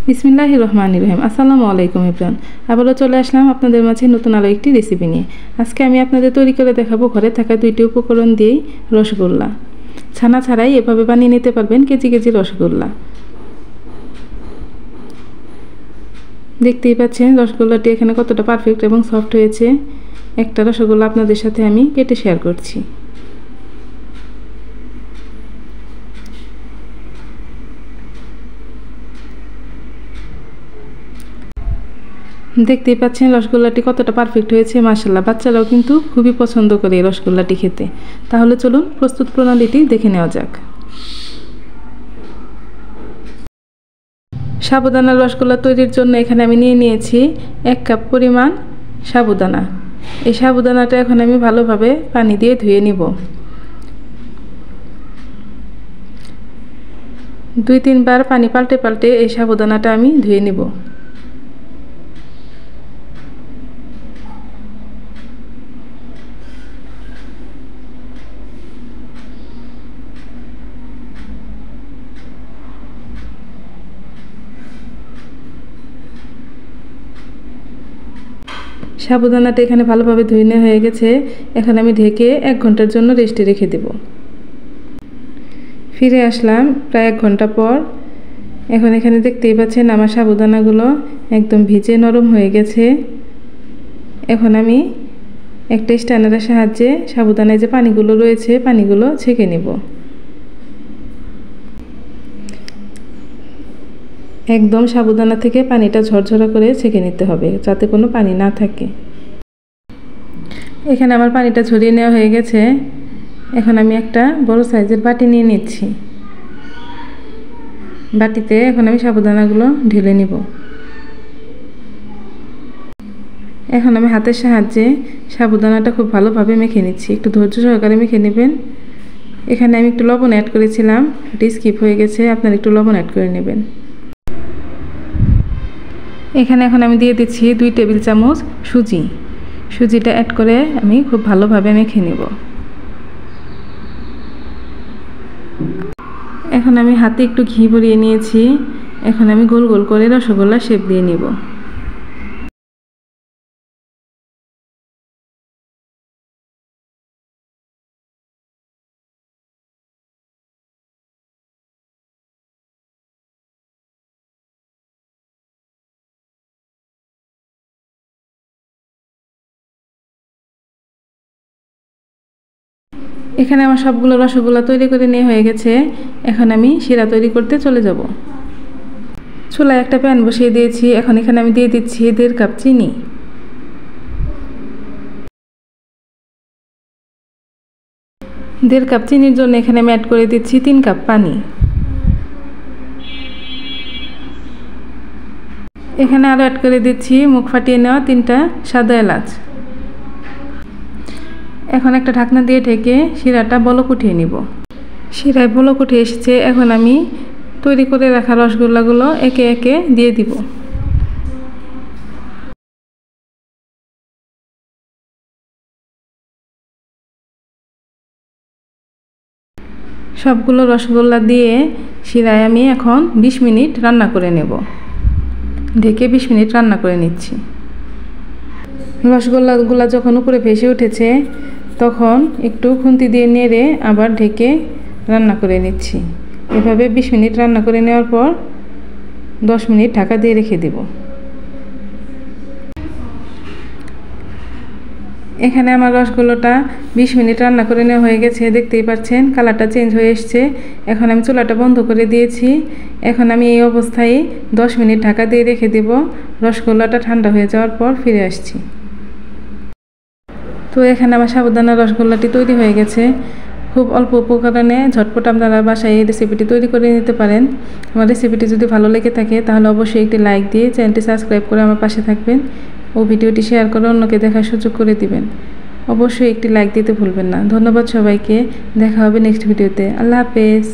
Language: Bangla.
বিসমিল্লাহির রহমানির রহিম। আসসালামু আলাইকুম এভরিওয়ান। আবারও চলে আসলাম আপনাদের মাঝে নতুন আরও একটি রেসিপি নিয়ে। আজকে আমি আপনাদের তৈরি করে দেখাবো ঘরে থাকা দুইটি উপকরণ দিয়েই রসগোল্লা। ছানা ছাড়াই এভাবে বানিয়ে নিতে পারবেন কেজি কেজি রসগোল্লা। দেখতেই পাচ্ছেন রসগোল্লাটি এখানে কতটা পারফেক্ট এবং সফট হয়েছে। একটা রসগোল্লা আপনাদের সাথে আমি কেটে শেয়ার করছি। দেখতেই পাচ্ছেন রসগোল্লাটি কতটা পারফেক্ট হয়েছে, মাশাআল্লাহ। বাচ্চারাও কিন্তু খুবই পছন্দ করে এই রসগোল্লাটি খেতে। তাহলে চলুন প্রস্তুত প্রণালীটি দেখে নেওয়া যাক। সাবুদানার রসগোল্লা তৈরির জন্য এখানে আমি নিয়ে নিয়েছি 1 কাপ পরিমাণ সাবুদানা। এই সাবুদানাটা এখন আমি ভালোভাবে পানি দিয়ে ধুয়ে নিব। 2-3 বার পানি পাল্টে পাল্টে এই সাবুদানাটা আমি ধুয়ে নিব। সাবুদানাটা এখানে ভালোভাবে ধুয়ে নেওয়া হয়ে গেছে। এখন আমি ঢেকে 1 ঘন্টার জন্য রেস্টে রেখে দেব। ফিরে আসলাম প্রায় 1 ঘন্টা পর। এখন এখানে দেখতেই পাচ্ছেন আমার সাবুদানাগুলো একদম ভিজে নরম হয়ে গেছে। এখন আমি একটা স্ট্যানারের সাহায্যে সাবুদানায় যে পানিগুলো রয়েছে পানিগুলো ছেঁকে নেব। একদম সাবুদানা থেকে পানিটা ঝরঝরা করে ছেঁকে নিতে হবে, যাতে কোনো পানি না থাকে। এখানে আমার পানিটা ঝরিয়ে নেওয়া হয়ে গেছে। এখন আমি একটা বড় সাইজের বাটি নিয়ে নিচ্ছি। বাটিতে এখন আমি সাবুদানাগুলো ঢেলে নিব। এখন আমি হাতের সাহায্যে সাবুদানাটা খুব ভালোভাবে মেখে নিচ্ছি। একটু ধৈর্য সহকারে মেখে নেবেন। এখানে আমি একটু লবণ অ্যাড করেছিলাম, এটি স্কিপ হয়ে গেছে, আপনারা একটু লবণ অ্যাড করে নেবেন। এখানে এখন আমি দিয়ে দিচ্ছি 2 টেবিল চামচ সুজি। সুজিটা অ্যাড করে আমি খুব ভালোভাবে মেখে নেব। এখন আমি হাতে একটু ঘি ভরিয়ে নিয়েছি। এখন আমি গোল গোল করে রসগোল্লা শেপ দিয়ে নিব। এখানে আমার সবগুলো রসগোল্লা তৈরি করে নেওয়া হয়ে গেছে। এখন আমি শিরা তৈরি করতে চলে যাব। চুলায় একটা প্যান বসিয়ে দিয়েছি। এখন এখানে আমি দিয়ে দিচ্ছি 1.5 কাপ চিনি। দেড় কাপ চিনির জন্য এখানে আমি অ্যাড করে দিচ্ছি 3 কাপ পানি। এখানে আরও অ্যাড করে দিচ্ছি মুখ ফাটিয়ে নেওয়া 3টা সাদা এলাচ। এখন একটা ঢাকনা দিয়ে ঢেকে শিরাটা বলক উঠিয়ে নিব। শিরায় বলক উঠে এসেছে। এখন আমি তৈরি করে রাখা রসগোল্লাগুলো একে একে দিয়ে দিব। সবগুলো রসগোল্লা দিয়ে শিরায় আমি এখন 20 মিনিট রান্না করে নেব। ঢেকে 20 মিনিট রান্না করে নিচ্ছি। রসগোল্লাগুলো যখন উপরে ভেসে উঠেছে তখন একটু খুন্তি দিয়ে নেড়ে আবার ঢেকে রান্না করে নিচ্ছি। এভাবে 20 মিনিট রান্না করে নেওয়ার পর 10 মিনিট ঢাকা দিয়ে রেখে দেব। এখানে আমার রসগোল্লাটা 20 মিনিট রান্না করে নেওয়া হয়ে গেছে। দেখতেই পাচ্ছেন কালারটা চেঞ্জ হয়ে এসছে। এখন আমি চুলাটা বন্ধ করে দিয়েছি। এখন আমি এই অবস্থায় 10 মিনিট ঢাকা দিয়ে রেখে দেব। রসগোল্লাটা ঠান্ডা হয়ে যাওয়ার পর ফিরে আসছি। তো এখানে আমার সাবুদানা রসগোল্লাটি তৈরি হয়ে গেছে। খুব অল্প উপকরণে ঝটপট আপনারা বাসায় এই রেসিপিটি তৈরি করে নিতে পারেন। আমার রেসিপিটি যদি ভালো লেগে থাকে তাহলে অবশ্যই একটি লাইক দিয়ে চ্যানেলটি সাবস্ক্রাইব করে আমার পাশে থাকবেন ও ভিডিওটি শেয়ার করে অন্যকে দেখার সুযোগ করে দিবেন। অবশ্যই একটি লাইক দিতে ভুলবেন না। ধন্যবাদ সবাইকে। দেখা হবে নেক্সট ভিডিওতে। আল্লাহ হাফেজ।